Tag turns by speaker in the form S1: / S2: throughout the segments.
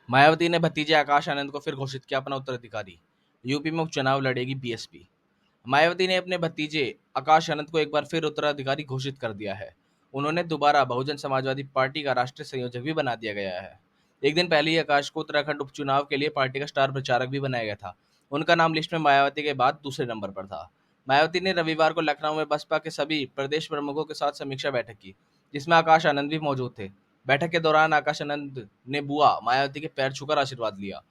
S1: मायावती ने भतीजे आकाश आनंद को फिर घोषित किया अपना उत्तराधिकारी। यूपी में उपचुनाव लड़ेगी बीएसपी। मायावती ने अपने भतीजे आकाश आनंद को एक बार फिर उत्तराधिकारी घोषित कर दिया है। उन्होंने दोबारा बहुजन समाजवादी पार्टी का राष्ट्रीय संयोजक भी बना दिया गया है। एक दिन पहले ही आकाश को उत्तराखंड उपचुनाव के लिए पार्टी का स्टार प्रचारक भी बनाया गया था। उनका नाम लिस्ट में मायावती के बाद दूसरे नंबर पर था। मायावती ने रविवार को लखनऊ में बसपा के सभी प्रदेश प्रमुखों के साथ समीक्षा बैठक की, जिसमें आकाश आनंद भी मौजूद थे। बैठक के दौरान आकाश आनंद ने बुआ मायावती के पैर छूकर आशीर्वाद लिया।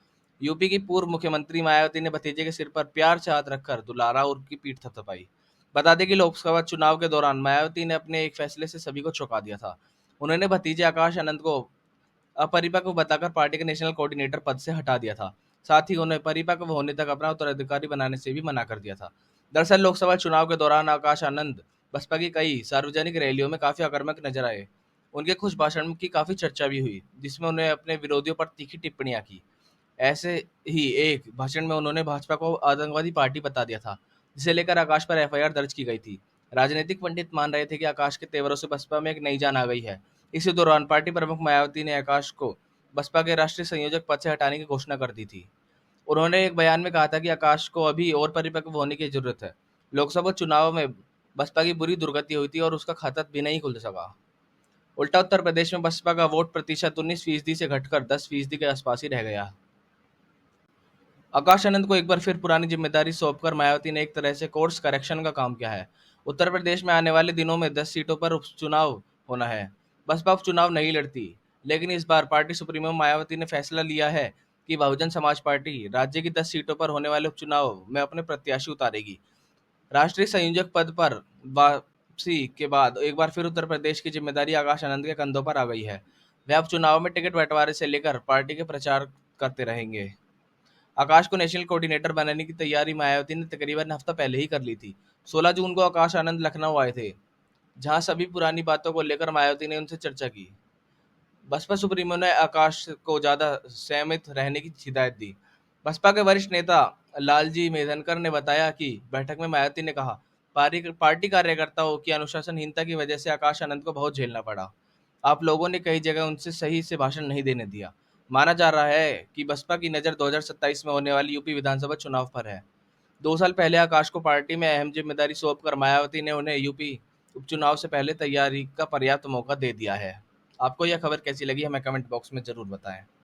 S1: यूपी की पूर्व मुख्यमंत्री मायावती ने भतीजे के सिर पर प्यार से हाथ रखकर दुलारा और उनकी पीठ थपथपाई। बता दें कि लोकसभा चुनाव के दौरान मायावती ने अपने एक फैसले से सभी को चौंका दिया था। उन्होंने भतीजे आकाश आनंद को अपरिपक्व बताकर पार्टी के नेशनल कोऑर्डिनेटर पद से हटा दिया था। साथ ही उन्हें परिपक्व होने तक अपना उत्तराधिकारी बनाने से भी मना कर दिया था। दरअसल लोकसभा चुनाव के दौरान आकाश आनंद बसपा की कई सार्वजनिक रैलियों में काफी आक्रामक नजर आए। उनके कुछ भाषण की काफी चर्चा भी हुई, जिसमें उन्हें अपने विरोधियों पर तीखी टिप्पणियां की। ऐसे ही एक भाषण में उन्होंने भाजपा को आतंकवादी पार्टी बता दिया था, जिसे लेकर आकाश पर एफआईआर दर्ज की गई थी। राजनीतिक पंडित मान रहे थे कि आकाश के तेवरों से बसपा में एक नई जान आ गई है। इसी दौरान पार्टी प्रमुख मायावती ने आकाश को बसपा के राष्ट्रीय संयोजक पद से हटाने की घोषणा कर दी थी। उन्होंने एक बयान में कहा था कि आकाश को अभी और परिपक्व होने की जरूरत है। लोकसभा चुनाव में बसपा की बुरी दुर्गति हुई थी और उसका खाता भी नहीं खुल सका। उल्टा उत्तर प्रदेश में बसपा का वोट प्रतिशत 19% से घटकर 10% के आसपास ही रह गया। आकाश आनंद को एक बार फिर पुरानी जिम्मेदारी सौंपकर मायावती ने एक तरह से कोर्स करेक्शन का काम किया है। उत्तर प्रदेश में आने वाले दिनों में 10 सीटों पर उपचुनाव होना है। बसपा उपचुनाव नहीं लड़ती, लेकिन इस बार पार्टी सुप्रीमो मायावती ने फैसला लिया है कि बहुजन समाज पार्टी राज्य की 10 सीटों पर होने वाले उपचुनाव में अपने प्रत्याशी उतारेगी। राष्ट्रीय संयोजक पद पर वापसी के बाद एक बार फिर उत्तर प्रदेश की जिम्मेदारी आकाश आनंद के कंधों पर आ गई है। वे अब चुनाव में टिकट बंटवारे से लेकर पार्टी के प्रचार करते रहेंगे। आकाश को नेशनल कोऑर्डिनेटर बनाने की तैयारी मायावती ने तकरीबन हफ्ता पहले ही कर ली थी। 16 जून को आकाश आनंद लखनऊ आए थे, जहां सभी पुरानी बातों को लेकर मायावती ने उनसे चर्चा की। बसपा सुप्रीमो ने आकाश को ज्यादा संयमित रहने की हिदायत दी। बसपा के वरिष्ठ नेता लालजी मेधनकर ने बताया कि बैठक में मायावती ने कहा, पार्टी कार्यकर्ताओं की अनुशासनहीनता की वजह से आकाश आनंद को बहुत झेलना पड़ा। आप लोगों ने कई जगह उनसे सही से भाषण नहीं देने दिया। माना जा रहा है कि बसपा की नज़र 2027 में होने वाली यूपी विधानसभा चुनाव पर है। 2 साल पहले आकाश को पार्टी में अहम जिम्मेदारी सौंपकर मायावती ने उन्हें यूपी उपचुनाव से पहले तैयारी का पर्याप्त मौका दे दिया है। आपको यह खबर कैसी लगी हमें कमेंट बॉक्स में जरूर बताएं।